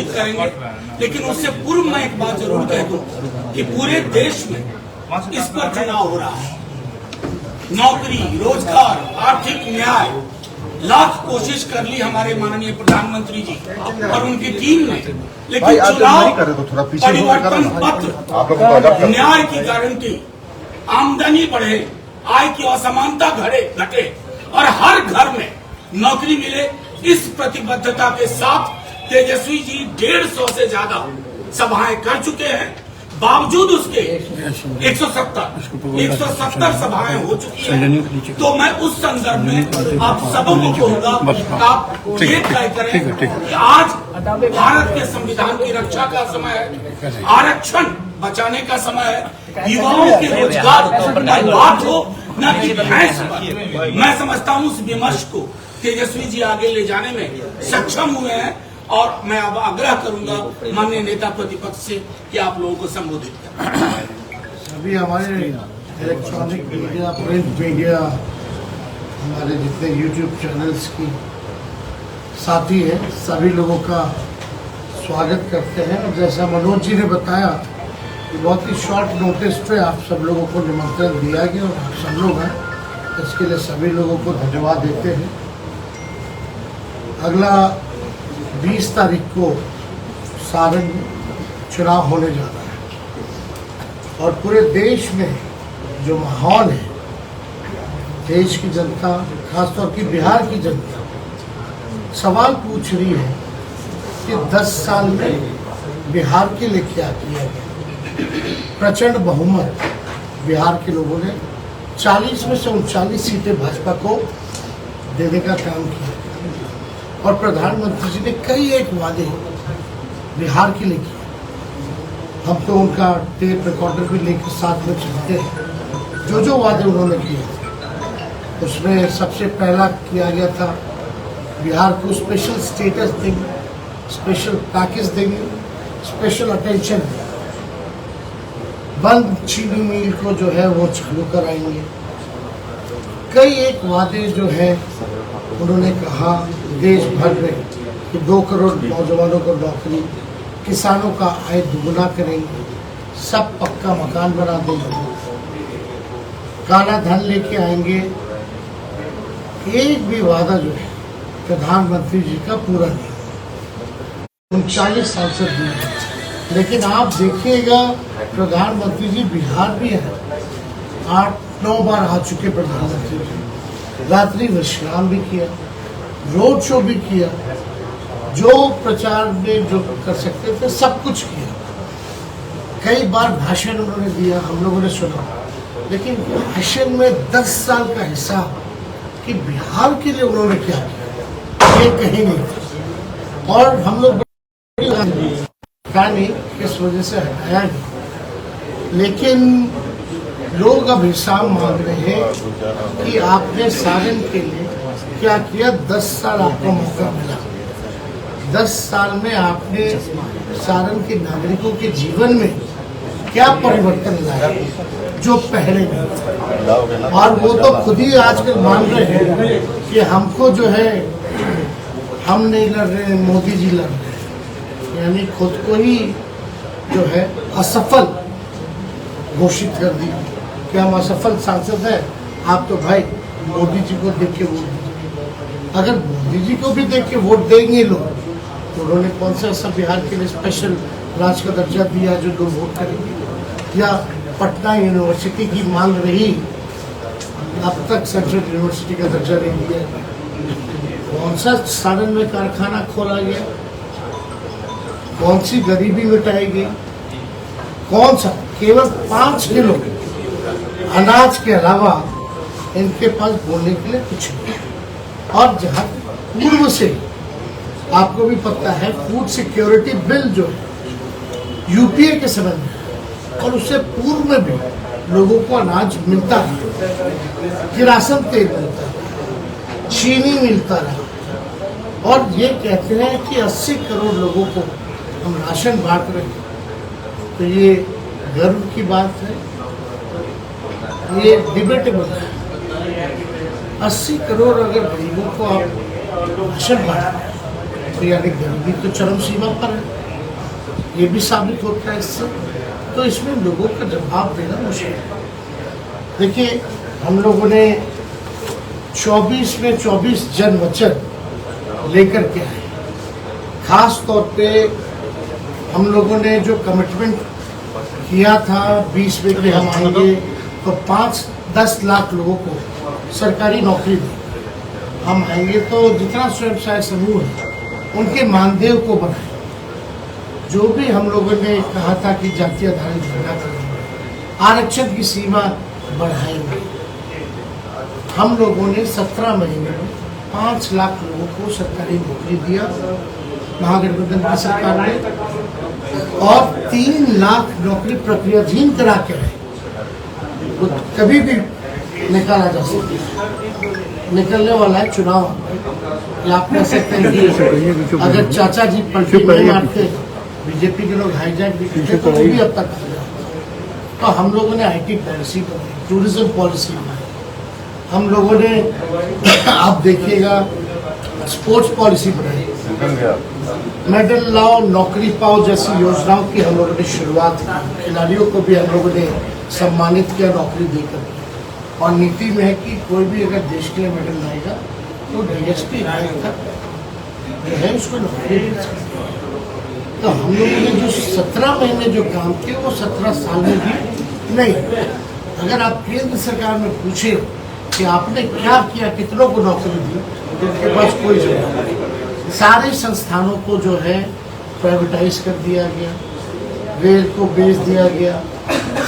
संबोधित करेंगे, लेकिन उससे पूर्व मैं एक बात जरूर कह दूं कि पूरे देश में इस पर चुनाव हो रहा है। नौकरी, रोजगार, आर्थिक न्याय, लाख कोशिश कर ली हमारे माननीय प्रधानमंत्री जी और उनकी टीम ने, लेकिन चुनाव परिवर्तन पत्र, न्याय की गारंटी, आमदनी बढ़े, आय की असमानता घटे और हर घर में नौकरी मिले, इस प्रतिबद्धता के साथ तेजस्वी जी 150 से ज्यादा सभाएं कर चुके हैं। बावजूद उसके 170 सभाएं हो चुकी हैं। तो मैं उस संदर्भ में आप सबों को कहूंगा, आप ये तय करें कि आज भारत के संविधान की रक्षा का समय है, आरक्षण बचाने का समय है, युवाओं के रोजगार पर बात हो न कि भैंस पर। मैं समझता हूं उस विमर्श को तेजस्वी जी आगे ले जाने में सक्षम हुए हैं और मैं अब आग्रह करूंगा माननीय नेता प्रतिपक्ष से कि आप लोगों को संबोधित करें। अभी हमारे इलेक्ट्रॉनिक मीडिया, प्रिंट मीडिया, हमारे जितने यूट्यूब चैनल्स की साथी हैं, सभी लोगों का स्वागत करते हैं। और जैसा मनोज जी ने बताया कि बहुत ही शॉर्ट नोटिस पे आप सब लोगों को निमंत्रण दिया गया और आप सब लोग हैं, इसके लिए सभी लोगों को धन्यवाद देते हैं। अगला 20 तारीख को सारण में चुनाव होने जा रहा है और पूरे देश में जो माहौल है, देश की जनता, खासतौर की बिहार की जनता सवाल पूछ रही है कि 10 साल में बिहार के लिए क्या किया गया। प्रचंड बहुमत बिहार के लोगों ने 40 में से 39 सीटें भाजपा को देने का काम किया और प्रधानमंत्री जी ने कई एक वादे बिहार के लिए किए। हम तो उनका टेप रिकॉर्डर भी लेकर साथ में चलते हैं। जो जो वादे उन्होंने किए उसमें सबसे पहला किया गया था बिहार को स्पेशल स्टेटस देंगे, स्पेशल पैकेज देंगे, स्पेशल अटेंशन देंगे, बंद चीनी मिल को जो है वो चालू कराएंगे। कई एक वादे जो है उन्होंने कहा देश भर में कि 2 करोड़ नौजवानों को नौकरी, किसानों का आय दुगुना करेंगे, सब पक्का मकान बना देंगे, काला धन लेके आएंगे। एक भी वादा जो है प्रधानमंत्री जी का पूरा नहीं। 39 सांसद दिए, लेकिन आप देखिएगा प्रधानमंत्री जी बिहार भी है, 8-9 बार आ चुके प्रधानमंत्री जी, रात्रि विश्राम भी किया, रोड शो भी किया, जो प्रचार में जो कर सकते थे सब कुछ किया। कई बार भाषण उन्होंने दिया, हम लोगों ने सुना, लेकिन भाषण में 10 साल का हिसाब कि बिहार के लिए उन्होंने क्या किया ये कहीं नहीं था। और हम लोग नहीं इस वजह से हटाया नहीं, लेकिन लोग अब हिसाब मांग रहे हैं कि आपने सारण के लिए क्या किया। 10 साल आपको मौका मिला, 10 साल में आपने सारण के नागरिकों के जीवन में क्या परिवर्तन लाया जो पहले नहीं था। और वो तो खुद ही आजकल मान रहे हैं कि हमको जो है हम नहीं लड़ रहे, मोदी जी लड़ रहे हैं, यानी खुद को ही जो है असफल घोषित कर दिया कि हम असफल सांसद हैं। आप तो भाई मोदी जी को देख के वोट दीजिए। अगर मोदी जी को भी देख के वोट देंगे लोग तो उन्होंने कौन सा ऐसा बिहार के लिए स्पेशल राज्य का दर्जा दिया जो लोग वोट करेंगे। या पटना यूनिवर्सिटी की मांग रही, अब तक सेंट्रल यूनिवर्सिटी का दर्जा नहीं दिया। कौन सा सारण में कारखाना खोला गया, कौन सी गरीबी मिटाई गई, कौन सा केवल 5 किलो अनाज के अलावा इनके पास बोलने के लिए कुछ नहीं। और जहाँ पूर्व से आपको भी पता है फूड सिक्योरिटी बिल जो है यूपीए के समय में और उससे पूर्व में भी लोगों को अनाज मिलता है, किरासन तेल मिलता है, चीनी मिलता रहा। और ये कहते हैं कि 80 करोड़ लोगों को हम राशन बांट रहे हैं, तो ये गर्व की बात है, ये डिबेटेबल है। 80 करोड़ अगर गरीबों को आप राशन बांट, तो यानी गरीबी तो चरम सीमा पर है, ये भी साबित होता है इससे। तो इसमें लोगों का जवाब देना मुश्किल है। देखिए, हम लोगों ने 24 में 24 जन वचन लेकर के आए। खास तौर पे हम लोगों ने जो कमिटमेंट किया था 20 में कि हम आएंगे तो 5-10 लाख लोगों को सरकारी नौकरी दी। हम आएंगे तो जितना स्वयं सहायता समूह है उनके मानदेय को बढ़ाएं। जो भी हम लोगों ने कहा था कि जाति आधारित गणना करेंगे, आरक्षण की सीमा बढ़ाएंगे। हम लोगों ने 17 महीने में 5 लाख लोगों को सरकारी नौकरी दिया महागठबंधन की सरकार ने, और 3 लाख नौकरी प्रक्रियाधीन करा के रहे। तो कभी भी निकाला जा सकता है, निकलने वाला है चुनाव। या आप कह सकते हैं कि अगर चाचा जी पलटी नहीं मारते, बीजेपी के लोग हाईजैक भी करते तो भी अब तक आ जाते। तो हम लोगों ने IT पॉलिसी बनाई, टूरिज्म पॉलिसी बनाई, हम लोगों ने आप देखिएगा स्पोर्ट्स पॉलिसी बनाई, मेडल लाओ नौकरी पाओ जैसी योजनाओं की हम लोगों ने शुरुआत की। खिलाड़ियों को भी हम लोगों ने सम्मानित किया नौकरी देकर। और नीति में है कि कोई भी अगर देश के लिए मेडल लाएगा तो DSP जो है उसको नौकरी मिल सकती है। तो हम लोगों ने जो 17 महीने जो काम किए वो 17 साल में भी नहीं। अगर आप केंद्र सरकार में पूछे कि आपने क्या किया, कितनों को नौकरी दी, तो उनके पास कोई जवाब नहीं। सारे संस्थानों को जो है प्राइवेटाइज कर दिया गया, रेल को बेच दिया गया,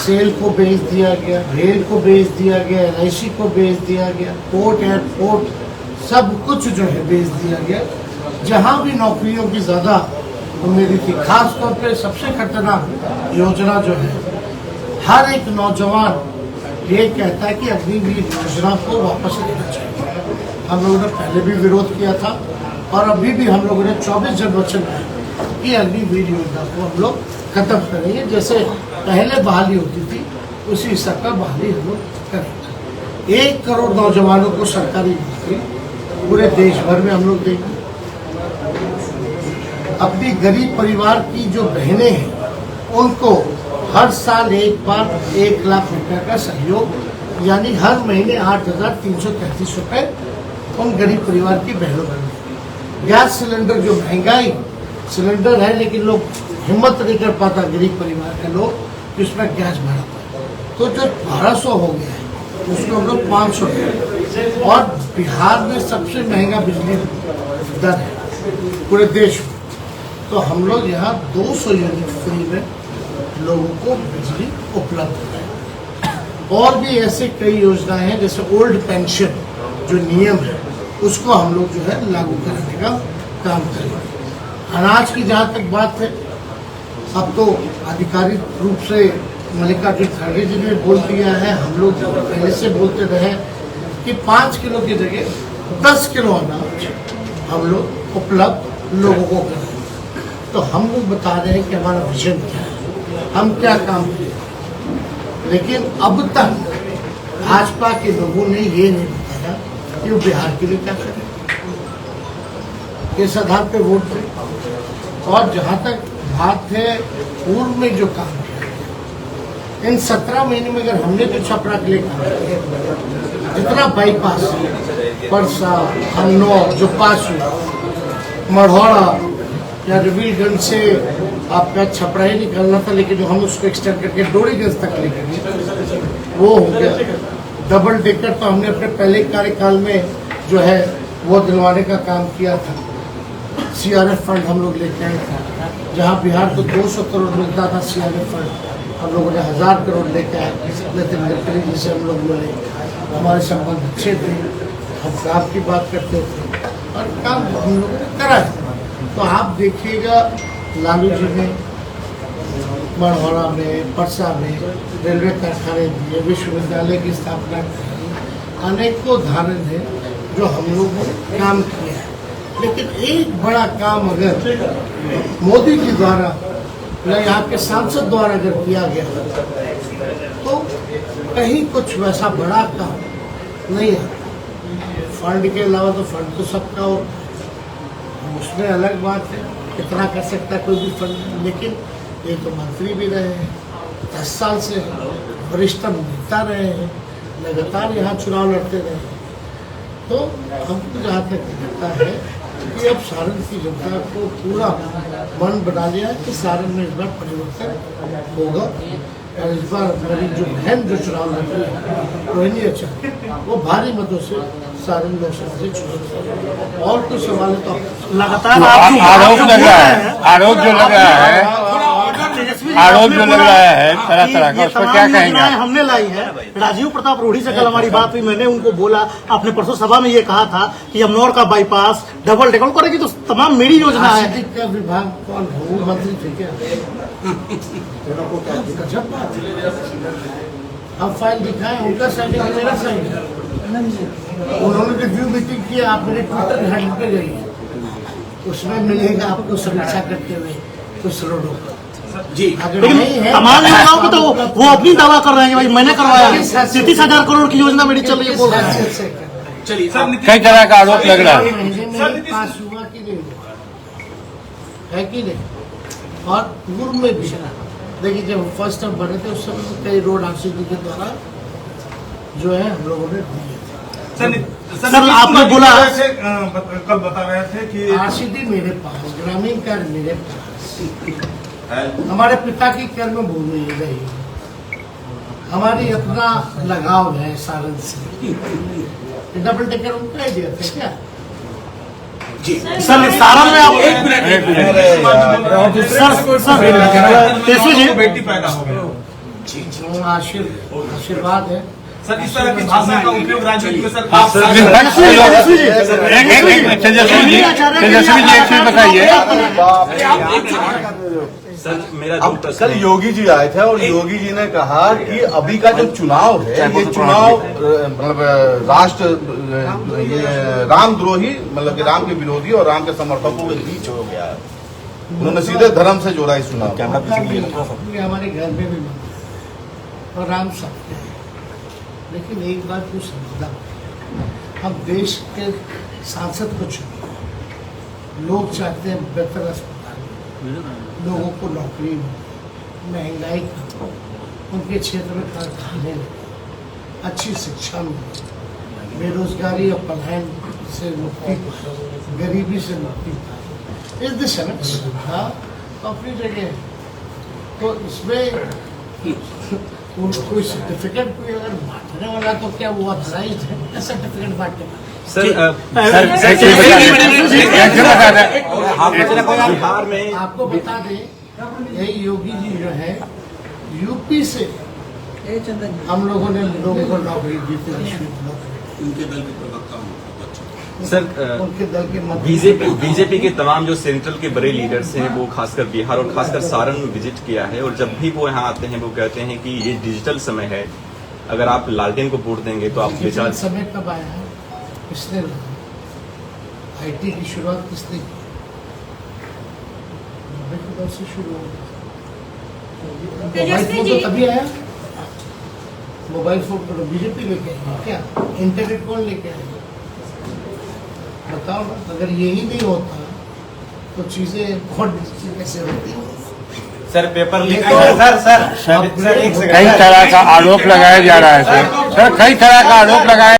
सेल को बेच दिया गया, रेल को बेच दिया गया, LIC को बेच दिया गया, पोर्ट एयरपोर्ट सब कुछ जो है बेच दिया गया। जहाँ भी नौकरियों की ज़्यादा उम्मीद थी, खास तौर पे सबसे खतरनाक योजना जो है, हर एक नौजवान ये कहता है कि अग्निवीर योजना को वापस लेना चाहिए। हम लोगों ने पहले भी विरोध किया था और अभी भी हम लोगों ने 24 जन वचन दिए कि अग्निवीर योजना को हम लोग खत्म करेंगे। जैसे पहले बहाली होती थी उसी हिसाब का बहाली हम लोग करेंगे। 1 करोड़ नौजवानों को सरकारी नौकरी पूरे देश भर में हम लोग देंगे। अपनी गरीब परिवार की जो बहनें हैं उनको हर साल एक बार 1 लाख रुपए का सहयोग, यानी हर महीने 8,333 रुपए उन गरीब परिवार की बहनों को। गैस सिलेंडर जो महंगाई सिलेंडर है, लेकिन लोग हिम्मत नहीं कर पाता गरीब परिवार के लोग कि उसमें गैस भरा, तो जो 1200 हो गया है उसको हम लोग 500 है। और बिहार में सबसे महंगा बिजली दर है पूरे देश में, तो हम लोग यहाँ 200 यूनिट फ्री में लोगों को बिजली उपलब्ध है। और भी ऐसे कई योजनाएं हैं, जैसे ओल्ड पेंशन जो नियम है उसको हम लोग जो है लागू कराने का काम करेंगे। अनाज की जहाँ तक बात है, अब तो आधिकारिक रूप से मल्लिकार्जुन खड़गे जी ने बोल दिया है, हम लोग पहले से बोलते रहे कि 5 किलो की जगह 10 किलो अनाज हम लोग उपलब्ध लोगों को करें। तो हम लोग बता रहे हैं कि हमारा विजन क्या है, हम क्या काम किए। लेकिन अब तक भाजपा के लोगों ने ये नहीं बताया कि वो बिहार के लिए क्या करें, किस आधार पे वोट दें। और जहाँ तक बात है पूर्व में जो काम किया, इन 17 महीने में अगर हमने जो छपरा के लिए काम किया, जितना बाईपास परसा अन्नौर जो पास हुआ, मढ़ौरा या रविलगंज से आपका छपरा ही निकलना था, लेकिन जो हम उसको एक्सटेंड करके डोरीगंज तक लेकर गए वो हो गया। डबल डेकर तो हमने अपने पहले कार्यकाल में जो है वो दिलवाने का काम किया था। CRF फंड हम लोग लेके आए थे, जहाँ बिहार को 200 करोड़ मिलता था CRF फंड, हम लोगों ने 1000 करोड़ लेके आए। नितिन गडकरी जी से हम लोग मिले, हमारे संबंध अच्छे थे, हम काम की बात करते थे और काम हम लोगों ने करा है। तो आप देखिएगा लालू जी ने मढ़ौरा में, परसा में रेलवे कारखाने दिए, विश्वविद्यालय की स्थापना की, अनेकों उदाहरण है जो हम लोगों ने काम किया है। लेकिन एक बड़ा काम अगर मोदी जी द्वारा या यहाँ के सांसद द्वारा अगर किया गया तो कहीं कुछ वैसा बड़ा काम नहीं है। फंड के अलावा तो फंड तो सबका होता है, उसमें अलग बात है, कितना कर सकता है कोई भी फंड, लेकिन ये तो मंत्री भी रहे हैं, 10 साल से वरिष्ठ नेता रहे हैं, लगातार यहाँ चुनाव लड़ते रहे हैं। तो हमको जहाँ तक लगता है कि अब सारण की जनता को पूरा मन बना लिया है कि सारण में इस बार परिवर्तन होगा, और इस बार मेरी जो बहन जो चुनाव लड़ रही है रोहिणी अच्छा, वो भारी मतों से सारण लोकसभा से चुनाव। और कुछ सवाल है तो लगातार आरोप लग रहा है, आरोप जो लग रहा है, आरोप जो लग रहा है तरह तरह का, उस पर क्या कहेंगे? हमने लाई है। राजीव प्रताप रूढ़ी से कल हमारी बात हुई, मैंने उनको बोला, आपने परसों सभा में ये कहा था कि यमुनौर का बाईपास डबल डेकर करेगी, तो तमाम मेरी योजना है। आरसीडी का विभाग कौन है? वो मंत्री थे क्या? गजब बात है। अब फाइल दिखाएं, उनका साइन है मेरा साइन है। उन्होंने रिव्यू मीटिंग किया, आप मेरे ट्विटर हैंडल पे गई, उसमें मिलेगा आपको समीक्षा करते हुए कुछ रोडों पर जी। अगर नहीं है तमाम योजनाओं को तो वो अपनी दावा कर रहे हैं कि भाई मैंने करवाया है, 33,000 करोड़ की योजना मेरी चल रही है, बोल रहे हैं। चलिए कई तरह का आरोप लग रहा है। महीने में पास हुआ कि नहीं हुआ है कि नहीं? और पूर्व में भी देखिए, जब फर्स्ट टाइम बने थे उस समय कई रोड आरसीडी के द्वारा जो है हम लोगों ने दिए थे। सर आपने बोला कल बता रहे थे कि आरसीडी मेरे पास, ग्रामीण कार्य मेरे पास, हमारे पिता की कर्म भूमि रही, हमारी अपना लगाव है सारण से। डबल टेकर उनका आइडिया था क्या? जी सर सारण में आप एक मिनट सर तेजस्वी जी बेटी पैदा हो गई। आशीर्वाद है। सर इस तरह की भाषा का उपयोग राजनीति में सर आप तेजस्वी जी एक चीज बताइए। सर मेरा अब कल योगी जी आए थे और योगी जी ने कहा कि अभी का जो चुनाव है ये चुनाव मतलब राष्ट्र ये रामद्रोही, मतलब कि राम के विरोधी और राम के समर्थकों के बीच हो गया है। उन्होंने सीधे धर्म से जोड़ा इस चुनाव। ये हमारे घर में भी मंदिर और राम सब है। लेकिन एक बात को समझना, हम देश के सांसद को चुने, लोग चाहते हैं बेहतर अस्पताल, लोगों को नौकरी मिले, महंगाई कम, उनके क्षेत्र में कारखाने लगे, अच्छी शिक्षा मिले, बेरोजगारी और पलायन से मुक्ति पाए, गरीबी से मुक्ति पाए। इस दिशा में सुविधा अपनी जगह है। तो इसमें कोई सर्टिफिकेट कोई अगर बांटने वाला तो क्या वो ऑथराइज है सर्टिफिकेट बांटने वाला? बिहार में आपको बता दें, यही योगी जी जो है यूपी से हम लोगों ने लोगों को नौकरी दी थी, उनके दल के प्रवक्ता हूँ। सर उनके दल के बीजेपी के तमाम जो सेंट्रल के बड़े लीडर्स हैं वो खासकर बिहार और खासकर सारण में विजिट किया है, और जब भी वो यहाँ आते हैं वो कहते हैं कि ये डिजिटल समय है, अगर आप लालटेन को वोट देंगे तो आप डिजिटल समय कब आया है? किसने आईटी की शुरुआत किसने की? से शुरू हो, मोबाइल फोन तो तभी आया, मोबाइल फोन तो बीजेपी लेके आई क्या? इंटरनेट कौन लेके आया? बताओ ना, अगर यही नहीं होता तो चीजें बहुत कैसे होती? सर पेपर लीक कई तरह का आरोप लगाया जा रहा है सर, कई तरह का आरोप लगाया